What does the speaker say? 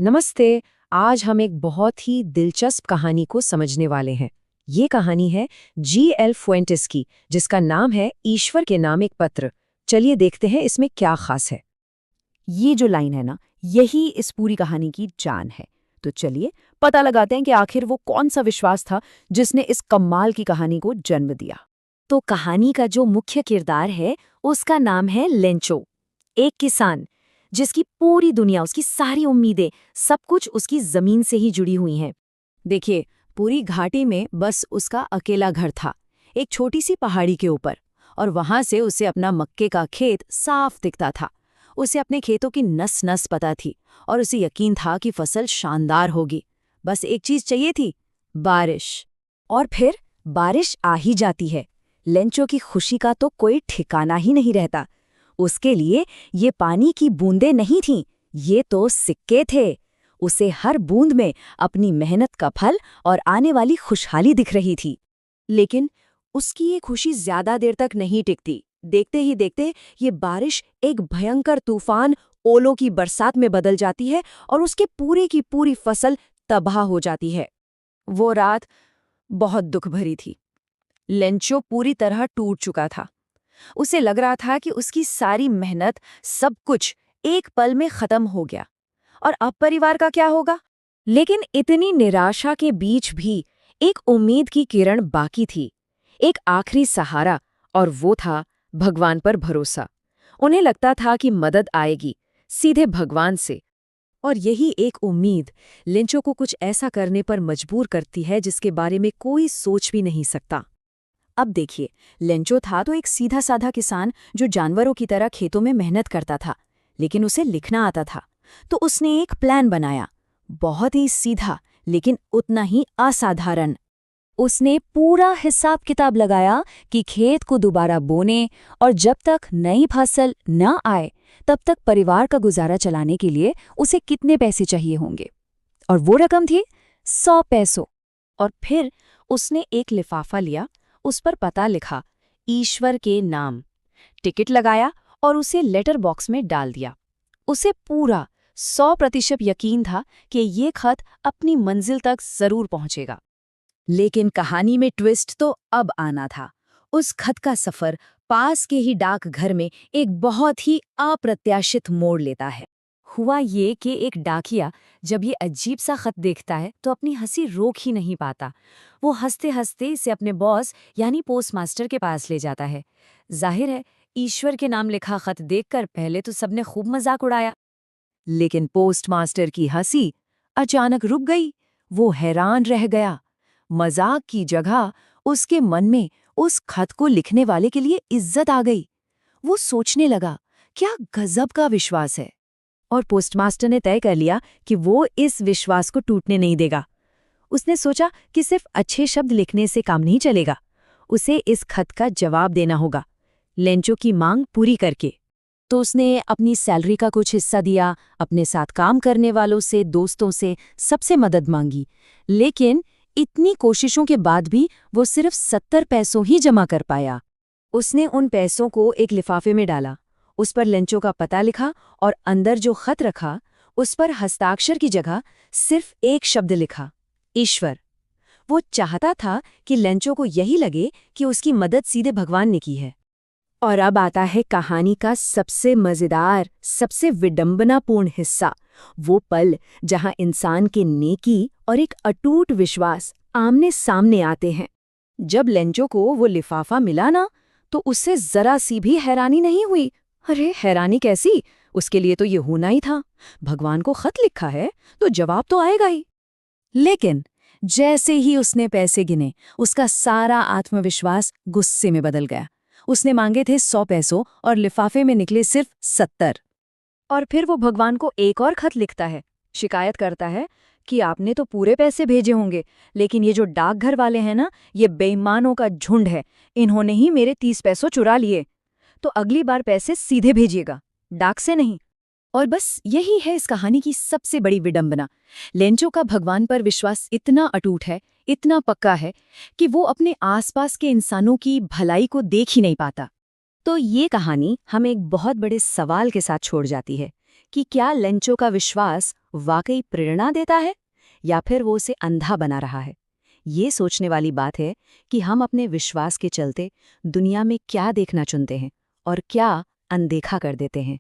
नमस्ते। आज हम एक बहुत ही दिलचस्प कहानी को समझने वाले हैं। ये कहानी है G.L. फुएंटेस की, जिसका नाम है ईश्वर के नाम एक पत्र। चलिए देखते हैं इसमें क्या खास है। ये जो लाइन है ना, यही इस पूरी कहानी की जान है। तो चलिए पता लगाते हैं कि आखिर वो कौन सा विश्वास था जिसने इस कमाल की कहानी को जन्म दिया। तो कहानी का जो मुख्य किरदार है उसका नाम है लेंचो, एक किसान जिसकी पूरी दुनिया, उसकी सारी उम्मीदें, सब कुछ उसकी जमीन से ही जुड़ी हुई हैं। देखिए, पूरी घाटी में बस उसका अकेला घर था, एक छोटी सी पहाड़ी के ऊपर, और वहां से उसे अपना मक्के का खेत साफ दिखता था। उसे अपने खेतों की नस नस पता थी और उसे यकीन था कि फसल शानदार होगी। बस एक चीज चाहिए थी, बारिश। और फिर बारिश आ ही जाती है। लेंचो की खुशी का तो कोई ठिकाना ही नहीं रहता। उसके लिए ये पानी की बूंदें नहीं थीं, ये तो सिक्के थे। उसे हर बूंद में अपनी मेहनत का फल और आने वाली खुशहाली दिख रही थी। लेकिन उसकी ये खुशी ज्यादा देर तक नहीं टिकती। देखते ही देखते ये बारिश एक भयंकर तूफान, ओलों की बरसात में बदल जाती है और उसके पूरे की पूरी फसल तबाह हो जाती है। वो रात बहुत दुख भरी थी। लेंचो पूरी तरह टूट चुका था। उसे लग रहा था कि उसकी सारी मेहनत, सब कुछ एक पल में खत्म हो गया। और अब परिवार का क्या होगा? लेकिन इतनी निराशा के बीच भी एक उम्मीद की किरण बाकी थी, एक आखिरी सहारा, और वो था भगवान पर भरोसा। उन्हें लगता था कि मदद आएगी, सीधे भगवान से। और यही एक उम्मीद लेंचो को कुछ ऐसा करने पर मजबूर करती है जिसके बारे में कोई सोच भी नहीं सकता। अब देखिए, लेंचो था तो एक सीधा साधा किसान जो जानवरों की तरह खेतों में मेहनत करता था, लेकिन उसे लिखना आता था। तो उसने एक प्लान बनाया, बहुत ही सीधा लेकिन उतना ही असाधारण। उसने पूरा हिसाब किताब लगाया कि खेत को दोबारा बोने और जब तक नई फसल न आए तब तक परिवार का गुजारा चलाने के लिए उसे कितने पैसे चाहिए होंगे। और वो रकम थी 100 पैसों। और फिर उसने एक लिफाफा लिया, उस पर पता लिखा, ईश्वर के नाम, टिकट लगाया और उसे लेटर बॉक्स में डाल दिया। उसे पूरा 100% यकीन था कि ये खत अपनी मंजिल तक जरूर पहुंचेगा। लेकिन कहानी में ट्विस्ट तो अब आना था। उस खत का सफर पास के ही डाकघर में एक बहुत ही अप्रत्याशित मोड़ लेता है। हुआ ये कि एक डाकिया जब ये अजीब सा खत देखता है तो अपनी हंसी रोक ही नहीं पाता। वो हंसते हंसते इसे अपने बॉस यानी पोस्टमास्टर के पास ले जाता है। जाहिर है, ईश्वर के नाम लिखा खत देखकर पहले तो सबने खूब मजाक उड़ाया, लेकिन पोस्टमास्टर की हंसी अचानक रुक गई। वो हैरान रह गया। मजाक की जगह उसके मन में उस खत को लिखने वाले के लिए इज्जत आ गई। वो सोचने लगा, क्या गजब का विश्वास है। और पोस्टमास्टर ने तय कर लिया कि वो इस विश्वास को टूटने नहीं देगा। उसने सोचा कि सिर्फ अच्छे शब्द लिखने से काम नहीं चलेगा, उसे इस खत का जवाब देना होगा, लेंचो की मांग पूरी करके। तो उसने अपनी सैलरी का कुछ हिस्सा दिया, अपने साथ काम करने वालों से, दोस्तों से, सबसे मदद मांगी। लेकिन इतनी कोशिशों के बाद भी वो सिर्फ 70 पैसों ही जमा कर पाया। उसने उन पैसों को एक लिफाफे में डाला, उस पर लेंचो का पता लिखा और अंदर जो खत रखा उस पर हस्ताक्षर की जगह सिर्फ एक शब्द लिखा, ईश्वर। वो चाहता था कि लेंचो को यही लगे कि उसकी मदद सीधे भगवान ने की है। और अब आता है कहानी का सबसे मजेदार, सबसे विडंबनापूर्ण हिस्सा, वो पल जहां इंसान के नेकी और एक अटूट विश्वास आमने सामने आते हैं। जब लेंचो को वो लिफाफा मिला ना, तो उससे जरा सी भी हैरानी नहीं हुई। अरे हैरानी कैसी, उसके लिए तो ये होना ही था। भगवान को खत लिखा है तो जवाब तो आएगा ही। लेकिन जैसे ही उसने पैसे गिने, उसका सारा आत्मविश्वास गुस्से में बदल गया। उसने मांगे थे 100 पैसों और लिफाफे में निकले सिर्फ 70। और फिर वो भगवान को एक और खत लिखता है, शिकायत करता है कि आपने तो पूरे पैसे भेजे होंगे, लेकिन ये जो डाकघर वाले हैं ना, ये बेईमानों का झुंड है। इन्होंने ही मेरे 30 पैसों चुरा लिए। तो अगली बार पैसे सीधे भेजिएगा, डाक से नहीं। और बस यही है इस कहानी की सबसे बड़ी विडंबना। लेंचो का भगवान पर विश्वास इतना अटूट है, इतना पक्का है कि वो अपने आसपास के इंसानों की भलाई को देख ही नहीं पाता। तो ये कहानी हमें एक बहुत बड़े सवाल के साथ छोड़ जाती है कि क्या लेंचो का विश्वास वाकई प्रेरणा देता है या फिर वो उसे अंधा बना रहा है। ये सोचने वाली बात है कि हम अपने विश्वास के चलते दुनिया में क्या देखना चुनते हैं और क्या अनदेखा कर देते हैं।